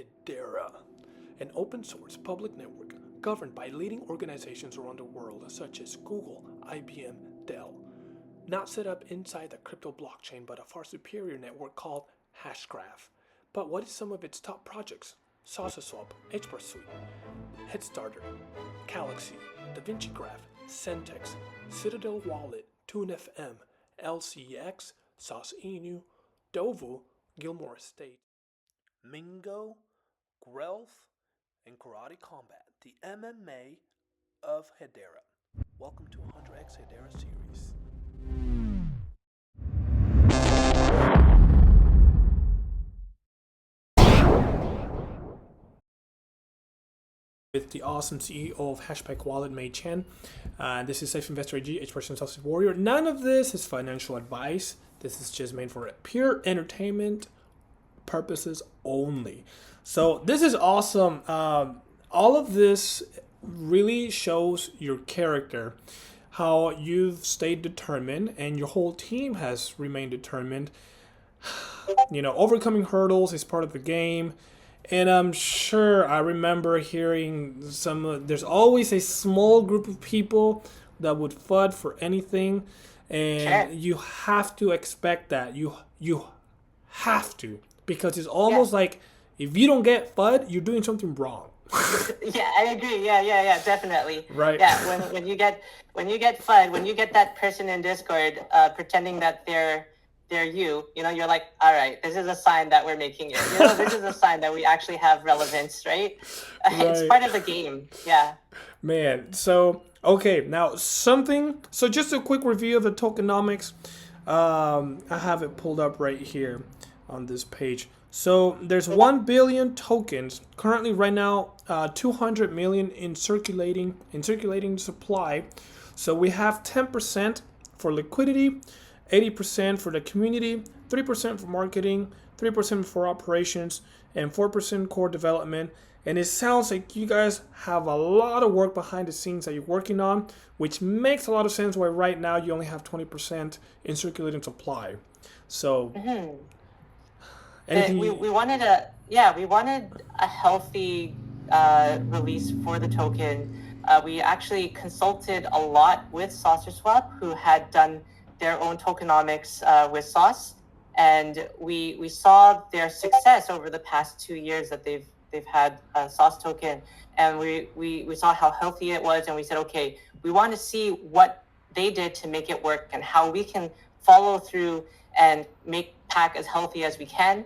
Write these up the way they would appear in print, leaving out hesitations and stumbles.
Hedera, an open source public network governed by leading organizations around the world such as Google, IBM, Dell. Not set up inside the crypto blockchain, but a far superior network called HashGraph. But what is some of its top projects? SaucerSwap, HBAR Headstarter, Galaxy, DaVinci Graph, Centex, Citadel Wallet, TuneFM, LCX, Sauce Inu, Dovu, Gilmore Estate, Mingo, Grelf, and Karate Combat, the MMA of Hedera. Welcome to 100x Hedera series. With the awesome CEO of HASHPACK Wallet, Mei Chen. This is Safe Investor AG, H% Sausage Warrior. None of this is financial advice. This is just made for pure entertainment purposes only. So this is awesome. All of this really shows your character, how you've stayed determined and your whole team has remained determined. Overcoming hurdles is part of the game. And I'm sure I remember hearing there's always a small group of people that would FUD for anything. And you have to expect that. You have to. Because it's almost like if you don't get FUD, you're doing something wrong. Yeah, I agree. Yeah, definitely. Right. Yeah, when you get FUD, when you get that person in Discord pretending that they're you're like, all right, this is a sign that we're making it. This is a sign that we actually have relevance, right? It's part of the game. Yeah. Man, so, okay, now so just a quick review of the tokenomics. I have it pulled up right here on this page. So there's 1 billion tokens currently right now, 200 million in circulating supply. So we have 10% for liquidity, 80% for the community, 3% for marketing, 3% for operations, and 4% core development. And it sounds like you guys have a lot of work behind the scenes that you're working on, which makes a lot of sense why right now you only have 20% in circulating supply. So we wanted a healthy release for the token. We actually consulted a lot with SaucerSwap, who had done their own tokenomics with Sauce, and we saw their success over the past 2 years that they've had a Sauce token, and we saw how healthy it was, and we said, okay, we want to see what they did to make it work and how we can follow through and make PAC as healthy as we can.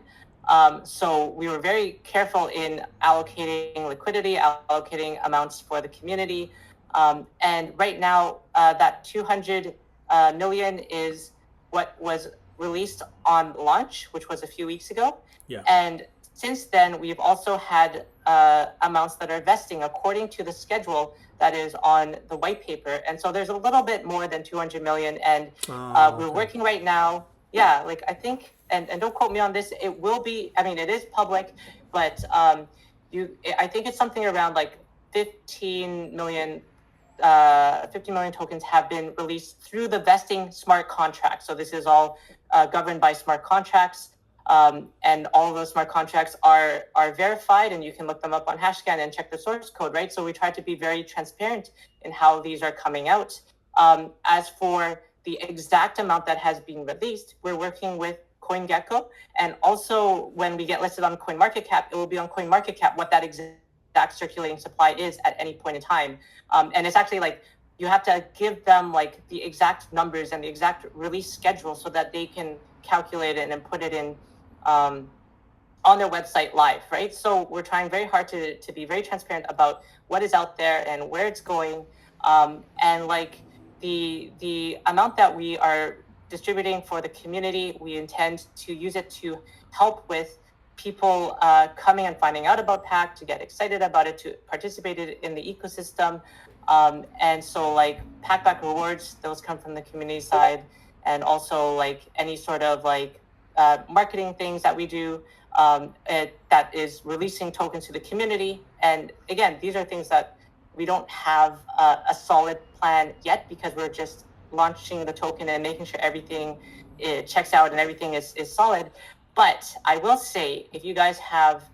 So we were very careful in allocating liquidity, allocating amounts for the community, and right now that 200 million is what was released on launch, which was a few weeks ago. Yeah. And since then, we've also had amounts that are vesting according to the schedule that is on the white paper. And so there's a little bit more than 200 million. And we're working right now. Yeah, like I think, and don't quote me on this, it will be, it is public, but I think it's something around like 15 million tokens have been released through the vesting smart contract. So this is all governed by smart contracts, and all of those smart contracts are verified, and you can look them up on Hashcan and check the source code, right? So we try to be very transparent in how these are coming out. As for the exact amount that has been released, we're working with CoinGecko, and also when we get listed on CoinMarketCap, it will be on CoinMarketCap what that exact circulating supply is at any point in time. And it's actually like you have to give them like the exact numbers and the exact release schedule so that they can calculate it and put it in on their website live, right? So we're trying very hard to be very transparent about what is out there and where it's going. And like the amount that we are distributing for the community, we intend to use it to help with people coming and finding out about PAC, to get excited about it, to participate in the ecosystem. And so like PAC back rewards, those come from the community side, and also like any sort of like marketing things that we do that is releasing tokens to the community. And again, these are things that we don't have a solid plan yet, because we're just launching the token and making sure everything checks out and everything is solid. But I will say, if you guys have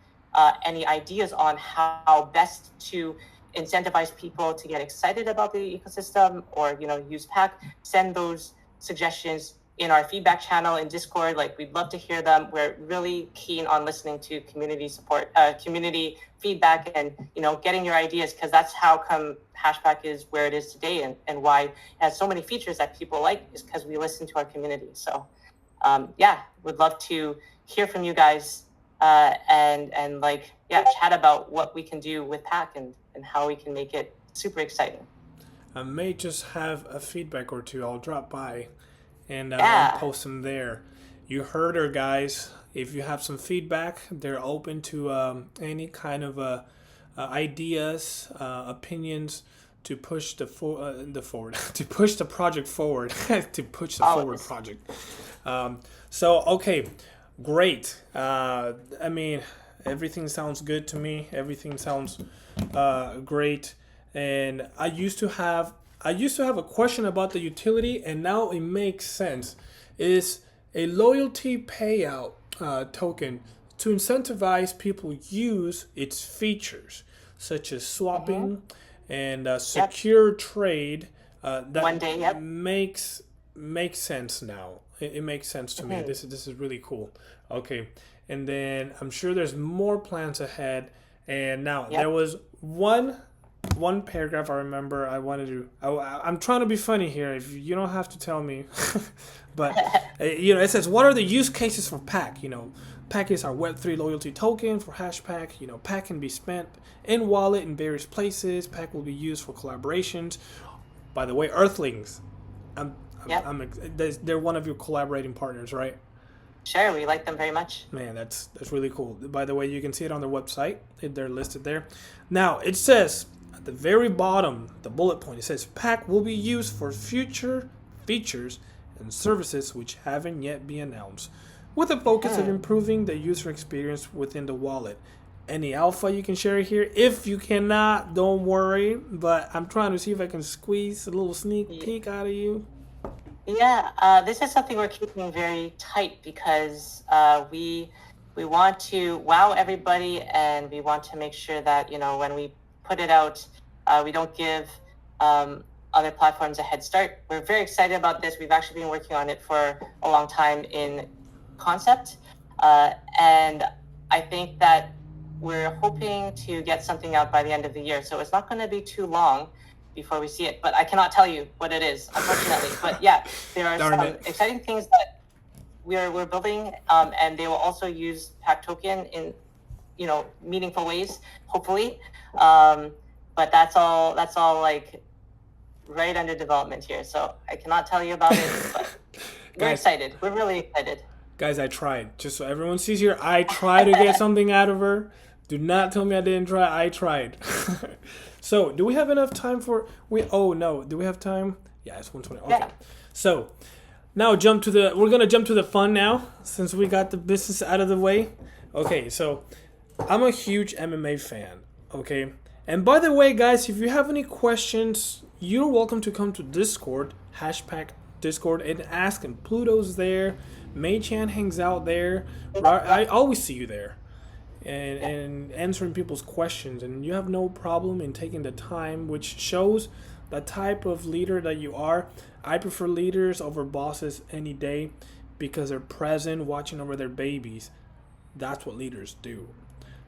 any ideas on how best to incentivize people to get excited about the ecosystem, or use Pack, send those suggestions in our feedback channel in Discord. Like, we'd love to hear them. We're really keen on listening to community support, community feedback, and getting your ideas, because that's how come HASHPACK is where it is today, and why it has so many features that people like, is because we listen to our community. So would love to hear from you guys, and chat about what we can do with Pack, and how we can make it super exciting. I may just have a feedback or two. I'll drop by and Yeah. post them there. You heard her, guys. If you have some feedback, they're open to any kind of ideas, opinions to push the forward, to push the project forward, to push the forward project. So okay, great. I mean, everything sounds good to me. Everything sounds great. And I used to have a question about the utility, and now it makes sense. Is a loyalty payout token to incentivize people use its features, such as swapping and secure trade. That One day, yep. makes sense now. It makes sense to me. This is really cool. Okay, and then I'm sure there's more plans ahead. And now there was one paragraph I remember I wanted to. I'm trying to be funny here. If you don't have to tell me, but it says, what are the use cases for Pack? Pack is our Web3 loyalty token for HASHPACK. Pack can be spent in wallet in various places. Pack will be used for collaborations. By the way, Earthlings, they're one of your collaborating partners, right? Sure, we like them very much. Man, that's really cool. By the way, you can see it on their website. They're listed there. Now, it says at the very bottom, the bullet point, it says Pack will be used for future features and services which haven't yet been announced, with a focus of improving the user experience within the wallet. Any alpha you can share here? If you cannot, don't worry. But I'm trying to see if I can squeeze a little sneak peek out of you. Yeah, this is something we're keeping very tight, because we want to wow everybody, and we want to make sure that when we put it out, we don't give other platforms a head start. We're very excited about this. We've actually been working on it for a long time in concept, and I think that we're hoping to get something out by the end of the year. So it's not going to be too long before we see it, but I cannot tell you what it is, unfortunately. But yeah, there are some exciting things that we're building, and they will also use Pack token in meaningful ways, hopefully. But that's all like right under development here, so I cannot tell you about it. But we're excited. We're really excited. Guys, I tried. Just so everyone sees here, I tried to get something out of her. Do not tell me I didn't try. I tried. So, do we have enough time for... Do we have time? Yeah, it's 1:20. Okay. Yeah. So, now we're going to jump to the fun now, since we got the business out of the way. Okay, so, I'm a huge MMA fan, okay? And by the way, guys, if you have any questions, you're welcome to come to Discord, HASHPACK Discord, and ask him. Pluto's there. Mei-chan hangs out there. I always see you there. And answering people's questions, and you have no problem in taking the time, which shows the type of leader that you are. I prefer leaders over bosses any day, because they're present, watching over their babies. That's what leaders do.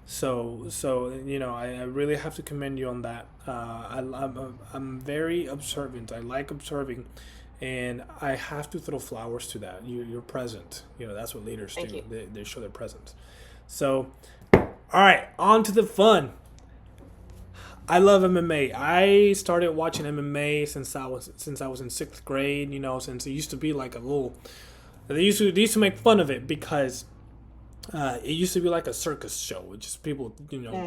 So I really have to commend you on that. I'm very observant. I like observing, and I have to throw flowers to that. You're present. That's what leaders do. They show their presence. So, all right, on to the fun. I love MMA. I started watching MMA since I was in 6th grade. Since it used to be like a little. They used to make fun of it, because it used to be like a circus show with just people,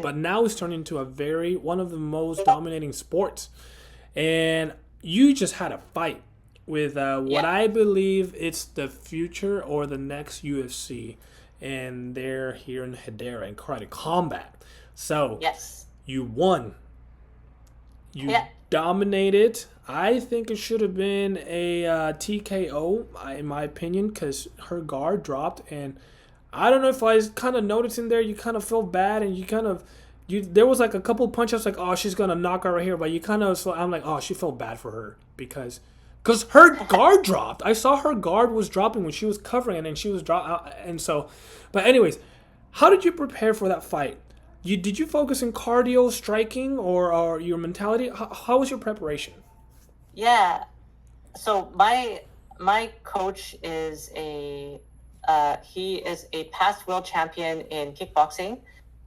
But now it's turned into one of the most dominating sports. And you just had a fight with what I believe it's the future or the next UFC. And they're here in Hedera in Karate Combat. So, you won. You dominated. I think it should have been a TKO, in my opinion, because her guard dropped, and I don't know if I was kind of noticing there. You kind of feel bad, and you. There was like a couple punches, like, oh, she's gonna knock her right here, but you kind of. So I'm like, oh, she felt bad for her because her guard dropped. I saw her guard was dropping when she was covering, and then she was drop. And so, but anyways, how did you prepare for that fight? Did you focus in cardio, striking, or your mentality? How was your preparation? Yeah. So my coach is he is a past world champion in kickboxing,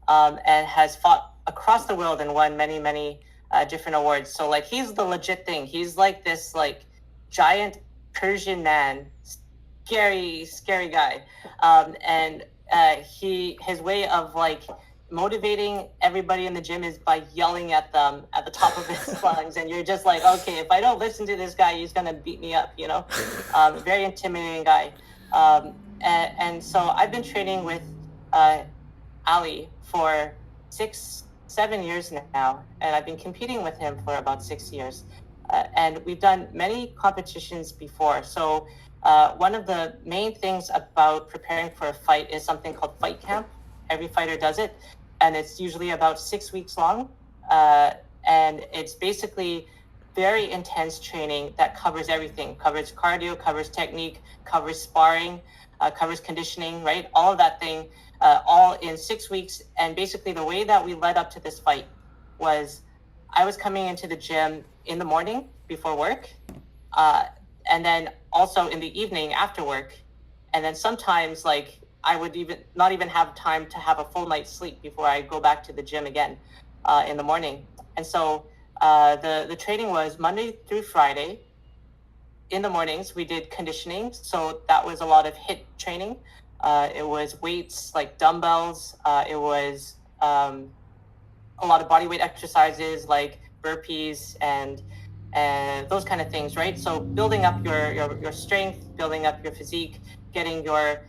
and has fought across the world and won many different awards. So like he's the legit thing. He's like this like giant Persian man, scary guy, and his way of like motivating everybody in the gym is by yelling at them at the top of his lungs, and you're just like, okay, if I don't listen to this guy, he's gonna beat me up, you know. Very intimidating guy. And so I've been training with Ali for 6-7 years now, and I've been competing with him for about 6 years. And we've done many competitions before. So one of the main things about preparing for a fight is something called fight camp. Every fighter does it, and it's usually about 6 weeks long. And it's basically very intense training that covers everything, covers cardio, covers technique, covers sparring, covers conditioning, right? All of that thing, all in 6 weeks. And basically the way that we led up to this fight was I was coming into the gym in the morning before work, and then also in the evening after work. And then sometimes like I would not even have time to have a full night's sleep before I go back to the gym again in the morning. And so the training was Monday through Friday. In the mornings, we did conditioning. So that was a lot of HIIT training. It was weights like dumbbells. It was a lot of body weight exercises like burpees and those kind of things, right? So building up your strength, building up your physique, getting your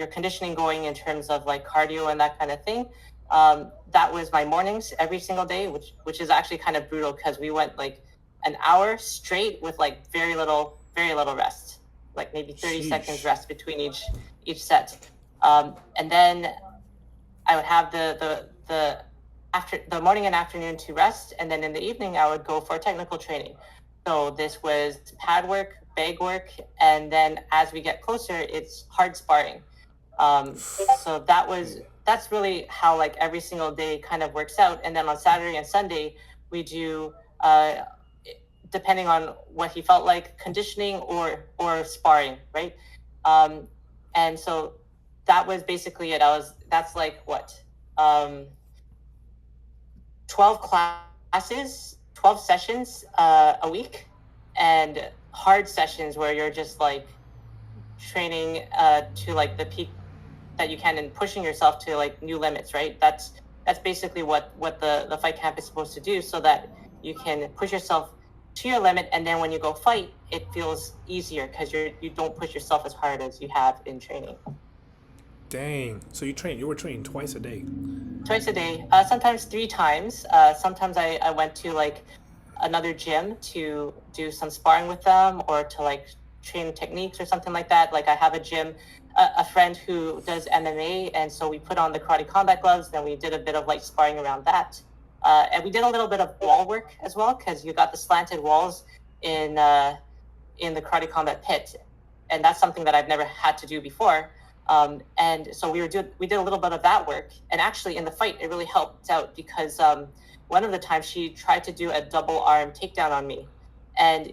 conditioning going in terms of like cardio and that kind of thing. That was my mornings every single day, which is actually kind of brutal because we went like an hour straight with like very little rest, like maybe 30 Sheesh. seconds rest between each set. And then I would have the morning and afternoon to rest, and then in the evening I would go for technical training. So this was pad work, bag work, and then as we get closer, it's hard sparring. So that's really how like every single day kind of works out. And then on Saturday and Sunday, we do, depending on what he felt like, conditioning or sparring, right? And so that was basically it. That's like what, 12 classes, 12 sessions a week, and hard sessions where you're just like training to like the peak that you can and pushing yourself to like new limits, right? That's basically what the fight camp is supposed to do, so that you can push yourself to your limit, and then when you go fight, it feels easier because you don't push yourself as hard as you have in training. Dang. So you were training twice a day. Twice a day, sometimes 3 times. Sometimes I went to like another gym to do some sparring with them or to like train techniques or something like that. Like I have a gym, a friend who does MMA, and so we put on the karate combat gloves, then we did a bit of light sparring around that. And we did a little bit of wall work as well, because you got the slanted walls in the karate combat pit, and that's something that I've never had to do before. And so we did a little bit of that work, and actually in the fight it really helped out because one of the times she tried to do a double arm takedown on me, and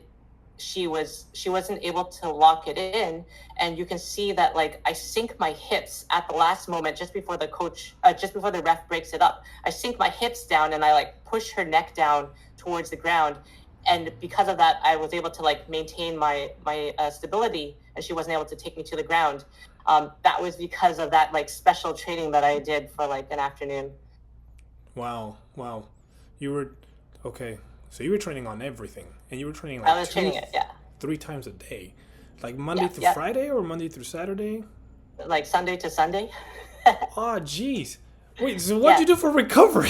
she wasn't able to lock it in, and you can see that like I sink my hips at the last moment just before the ref breaks it up. I sink my hips down and I like push her neck down towards the ground, and because of that I was able to like maintain my stability, and she wasn't able to take me to the ground. That was because of that like special training that I did for like an afternoon. Wow. You were okay. So you were training on everything, and you were training I like was training it, yeah. 3 times a day, like Monday through Yeah. Friday or Monday through Saturday. Like Sunday to Sunday. Oh, jeez. Wait. So what'd you do for recovery?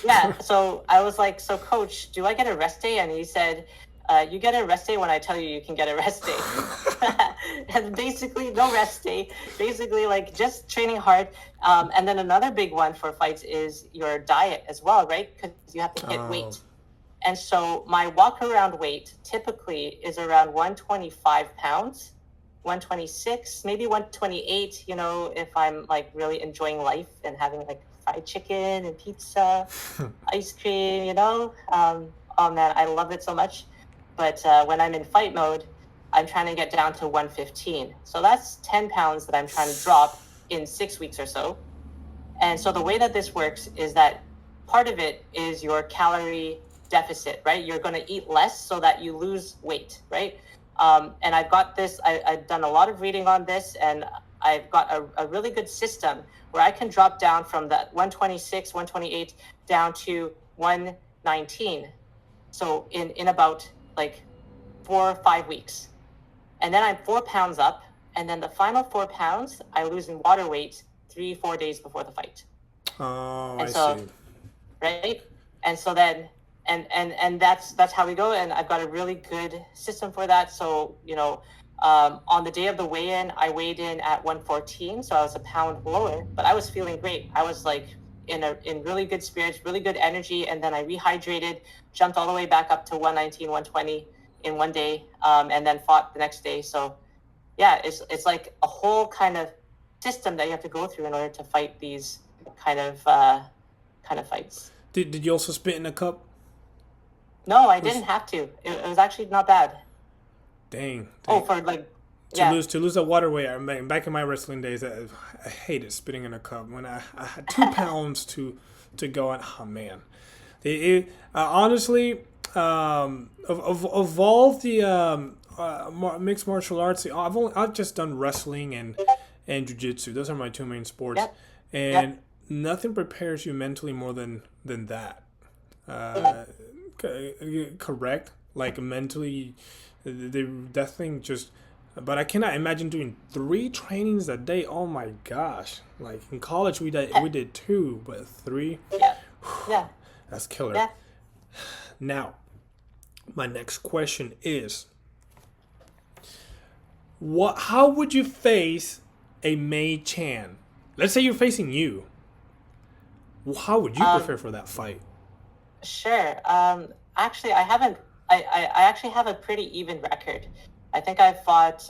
Yeah, so I was like, so coach, do I get a rest day? And he said, you get a rest day when I tell you can get a rest day. And basically, no rest day. Basically, like just training hard. And then another big one for fights is your diet as well, right? Because you have to hit weight. And so my walk around weight typically is around 125 pounds, 126, maybe 128, you know, if I'm like really enjoying life and having like fried chicken and pizza, ice cream, you know. Oh man, I love it so much. But when I'm in fight mode, I'm trying to get down to 115. So that's 10 pounds that I'm trying to drop in 6 weeks or so. And so the way that this works is that part of it is your calorie deficit, right? You're going to eat less so that you lose weight, right? And I've got this, I've done a lot of reading on this, and I've got a really good system where I can drop down from that 126, 128 down to 119. So in about like 4 or 5 weeks. And then I'm 4 pounds up. And then the final 4 pounds, I lose in water weight 3-4 days before the fight. Oh, And so, I see. right? And so then, and that's how we go. And I've got a really good system for that. So, you know, on the day of the weigh-in, I weighed in at 114. So I was a pound lower, but I was feeling great. I was like in really good spirits, really good energy. And then I rehydrated, jumped all the way back up to 119, 120 in one day, and then fought the next day. So yeah, it's like a whole kind of system that you have to go through in order to fight these kind of fights. Did you also spit in a cup? No, I didn't have to. It was actually not bad. Dang. Oh, for like To lose that water weight, I mean, back in my wrestling days, I hated spitting in a cup. When I had 2 pounds to go on, oh man, honestly, of all the mixed martial arts, I've just done wrestling and jiu-jitsu. Those are my 2 main sports, and nothing prepares you mentally more than that. Correct? Like mentally, that thing just. But I cannot imagine doing 3 trainings a day. Oh my gosh! Like in college, we did 2, but 3. Yeah. That's killer. Yeah. Now, my next question is: how would you face a Mei Chan? Let's say you're facing you. How would you prepare for that fight? Sure. Actually, I haven't. I actually have a pretty even record. I think I've fought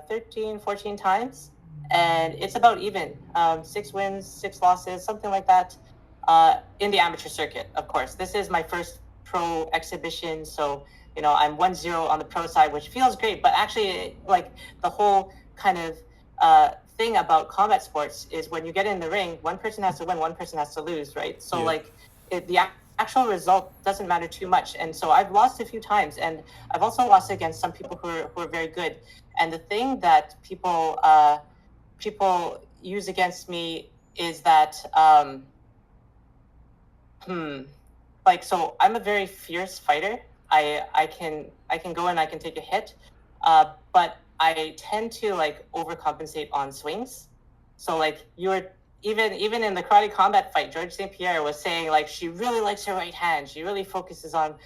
13, 14 times, and it's about even. 6 wins, 6 losses, something like that. In the amateur circuit, of course. This is my first pro exhibition, so you know I'm 1-0 on the pro side, which feels great. But actually, like the whole kind of thing about combat sports is when you get in the ring, one person has to win, one person has to lose, right? So like the actual result doesn't matter too much. And so I've lost a few times, and I've also lost against some people who are very good. And the thing that people use against me is that like, so I'm a very fierce fighter. I can go and I can take a hit, but I tend to like overcompensate on swings. So like even in the karate combat fight, George St. Pierre was saying like she really likes her right hand. She really focuses on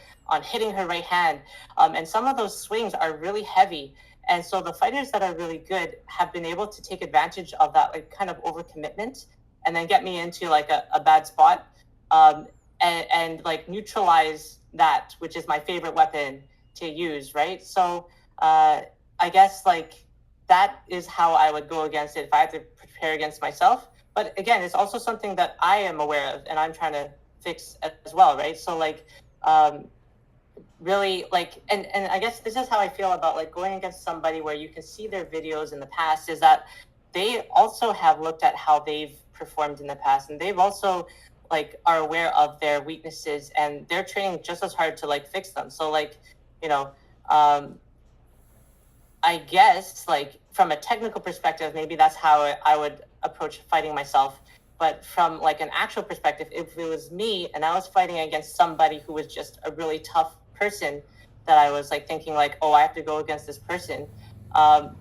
hitting her right hand. And some of those swings are really heavy. And so the fighters that are really good have been able to take advantage of that like kind of overcommitment and then get me into like a bad spot, and like neutralize that, which is my favorite weapon to use, right? So I guess like that is how I would go against it if I had to prepare against myself. But again, it's also something that I am aware of and I'm trying to fix as well, right? So like really like, and I guess this is how I feel about like going against somebody where you can see their videos in the past, is that they also have looked at how they've performed in the past, and they've also like are aware of their weaknesses, and they're training just as hard to like fix them. So like, you know, I guess like from a technical perspective, maybe that's how I would approach fighting myself. But from like an actual perspective, if it was me and I was fighting against somebody who was just a really tough person, that I was like thinking like, oh, I have to go against this person. The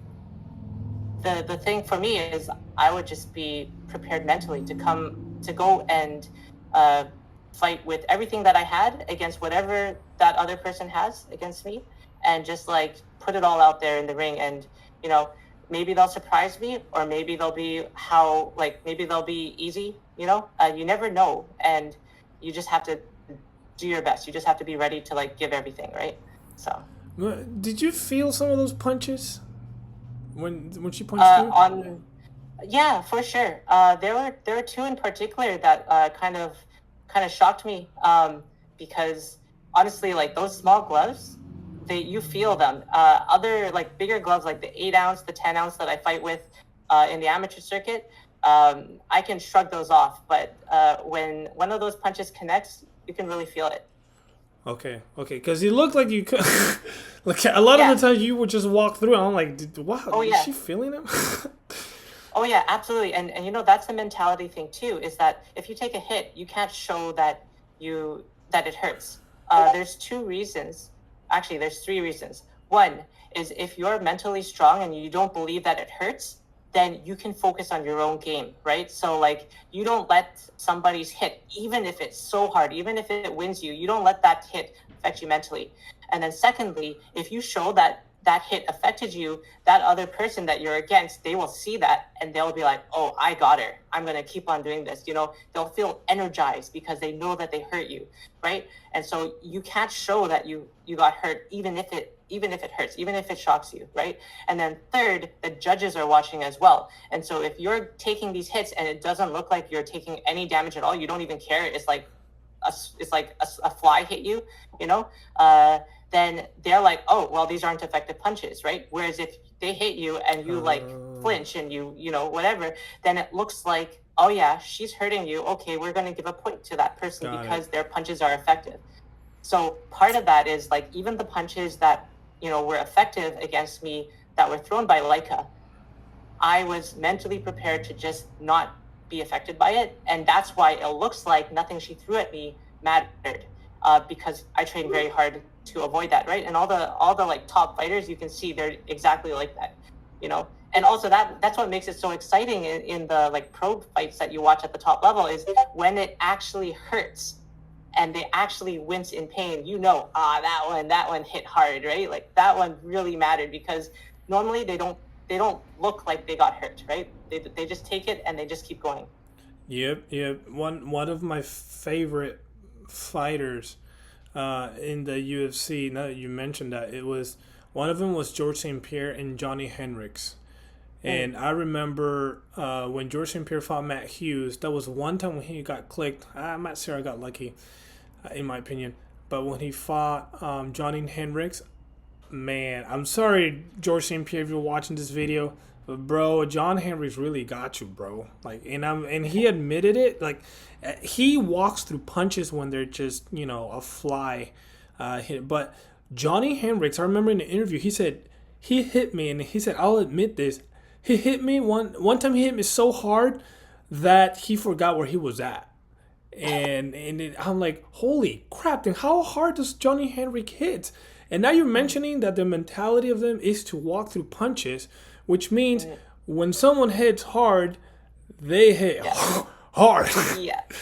thing for me is I would just be prepared mentally to go and fight with everything that I had against whatever that other person has against me, and just like put it all out there in the ring. And you know, maybe they'll surprise me, or maybe they'll be maybe they'll be easy. You know, you never know, and you just have to do your best. You just have to be ready to like give everything, right? So. Did you feel some of those punches when she punched you? Yeah, for sure. There were two in particular that kind of shocked me, because honestly, like those small gloves, you feel them. Other like bigger gloves, like the 8 ounce, the 10 ounce that I fight with in the amateur circuit, I can shrug those off. But when one of those punches connects, you can really feel it. Okay, because it looked like you could. Like a lot of the times you would just walk through, and I'm like, wow, is she feeling him? Oh yeah, absolutely. And you know, that's the mentality thing too, is that if you take a hit, you can't show that it hurts. There's two reasons. Actually, there's three reasons. One is if you're mentally strong and you don't believe that it hurts, then you can focus on your own game, right? So like you don't let somebody's hit, even if it's so hard, even if it wins you, you don't let that hit affect you mentally. And then secondly, if you show that that hit affected you, that other person that you're against, they will see that and they'll be like, oh, I got her. I'm going to keep on doing this. You know, they'll feel energized because they know that they hurt you, right? And so you can't show that you got hurt, even if it hurts, even if it shocks you, right? And then third, the judges are watching as well. And so if you're taking these hits and it doesn't look like you're taking any damage at all, you don't even care. It's like a fly hit you, you know, then they're like, oh, well, these aren't effective punches, right? Whereas if they hit you and you like flinch and you know, whatever, then it looks like, oh yeah, she's hurting you. Okay, we're going to give a point to that person because their punches are effective. So part of that is like, even the punches that, you know, were effective against me that were thrown by Leica, I was mentally prepared to just not be affected by it. And that's why it looks like nothing she threw at me mattered, because I trained very hard to avoid that, right? And all the like top fighters, you can see they're exactly like that, you know. And also that's what makes it so exciting in the like pro fights that you watch at the top level, is when it actually hurts and they actually wince in pain. You know, that one hit hard, right? Like that one really mattered, because normally they don't look like they got hurt, right? They just take it and they just keep going. Yep. One of my favorite fighters in the UFC, now that you mentioned that, it was one of them was George St. Pierre and Johnny Hendricks. And I remember when George St. Pierre fought Matt Hughes, that was one time when he got clicked. I'm not sure I got lucky, in my opinion. But when he fought Johnny Hendricks, man, I'm sorry, George St. Pierre, if you're watching this video, but bro, John Hendricks really got you, bro. Like, and he admitted it. Like, he walks through punches when they're just, you know, a fly hit. But Johnny Hendricks, I remember in the interview, he said he hit me, and he said, I'll admit this, he hit me one time. He hit me so hard that he forgot where he was at. And I'm like, holy crap! Then how hard does Johnny Hendricks hit? And now you're mentioning that the mentality of them is to walk through punches, which means when someone hits hard, they hit hard.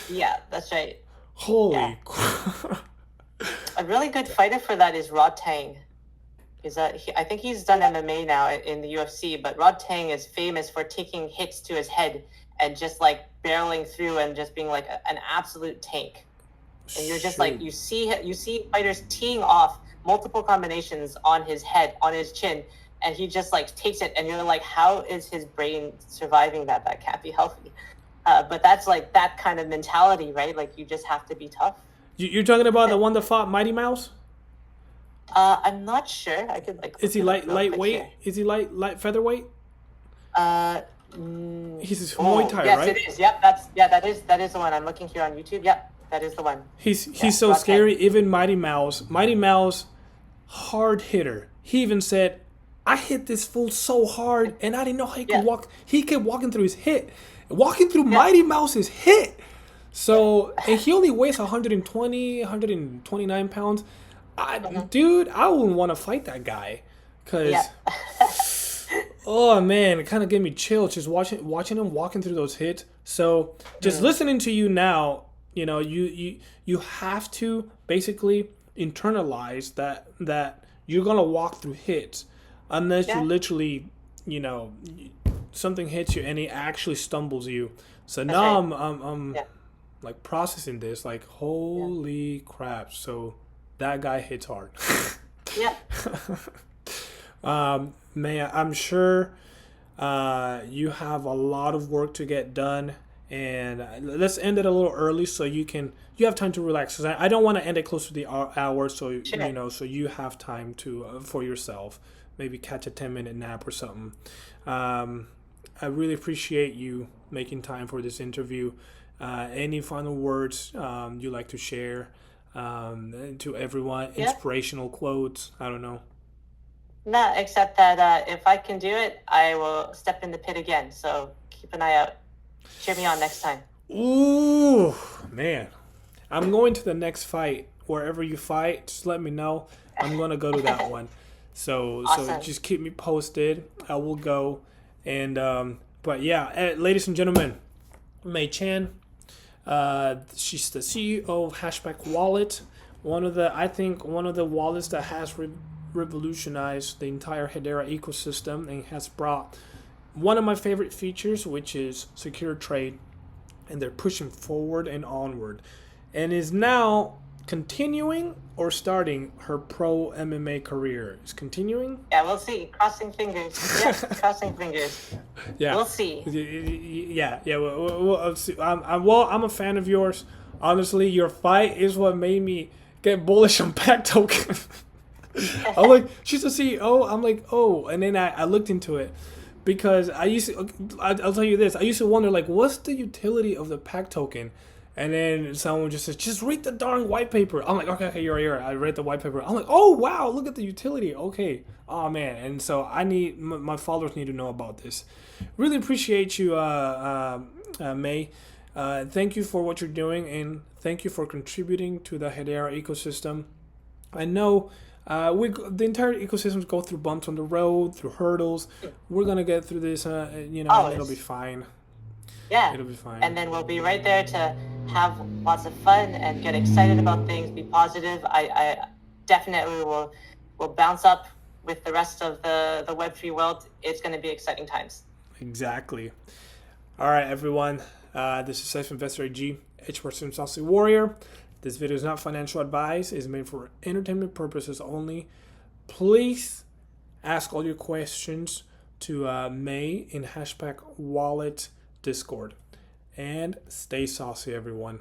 Yeah, that's right. Holy crap. A really good fighter for that is Rod Tang. I think he's done MMA now in the UFC, but Rod Tang is famous for taking hits to his head and just like barreling through and just being like an absolute tank. And you're just like, you see fighters teeing off multiple combinations on his head, on his chin, and he just like takes it, and you're like, how is his brain surviving that? That can't be healthy. But that's like that kind of mentality, right? Like, you just have to be tough. You're talking about the one that fought Mighty Mouse? I'm not sure. I could like. Is he lightweight? Is he light featherweight? He's Muay Thai, yes, right? Yes, it is. Yep, that is the one. I'm looking here on YouTube. Yep, that is the one. He's so scary. Even Mighty Mouse, hard hitter. He even said, I hit this fool so hard, and I didn't know how he could walk. He kept walking through his hit, walking through Mighty Mouse's hit. So, and he only weighs 120, 129 pounds. Dude, I wouldn't want to fight that guy, because oh man, it kind of gave me chills just watching him walking through those hits. So just listening to you now You know, you have to basically internalize that you're gonna walk through hits unless you Yeah, literally, you know, something hits you and it actually stumbles you. So that's now right. I'm Yeah, like processing this like yeah, holy crap. So that guy hits hard. yeah. Man, I'm sure you have a lot of work to get done, and let's end it a little early so you have time to relax. 'Cause I don't want to end it close to the hour, so Sure. so you have time to for yourself. Maybe catch a 10-minute nap or something. Um, I really appreciate you making time for this interview. Any final words you like to share to everyone? Yeah. Inspirational quotes? I don't know. Not except that if I can do it, I will step in the pit again. So keep an eye out. Cheer me on next time. Ooh, man. I'm going to the next fight. Wherever you fight, just let me know. I'm gonna go to that one. So Awesome. just keep me posted. I will go. And but yeah, ladies and gentlemen, Mei Chan. She's the CEO of Hashback Wallet. I think one of the wallets that has revolutionized the entire Hedera ecosystem and has brought one of my favorite features, which is secure trade, and they're pushing forward and onward, and is now continuing or starting her pro MMA career. Is continuing? Yeah, we'll see. Crossing fingers. Yep, crossing fingers. Yeah, We'll see. yeah. I'm a fan of yours. Honestly, your fight is what made me get bullish on Pack Token. I'm like, she's the CEO. I'm like, oh, and then I looked into it because I'll tell you this. I used to wonder like, what's the utility of the Pack Token? And then someone just says, just read the darn white paper. I'm like, okay, you're right. I read the white paper. I'm like, oh wow, look at the utility. Okay, oh man. And so I need my followers need to know about this. Really appreciate you, May. Thank you for what you're doing, and thank you for contributing to the Hedera ecosystem. I know the entire ecosystems go through bumps on the road, through hurdles. We're gonna get through this. It'll be Always. fine. Yeah. It'll be fine. And then we'll be right there to have lots of fun and get excited about things, be positive. I definitely will bounce up with the rest of the Web3 world. It's going to be exciting times. Exactly. All right, everyone. This is Safe Investor AG, H4 Saucy Warrior. This video is not financial advice. It's made for entertainment purposes only. Please ask all your questions to May in Hashpack Wallet Discord. And stay saucy, everyone.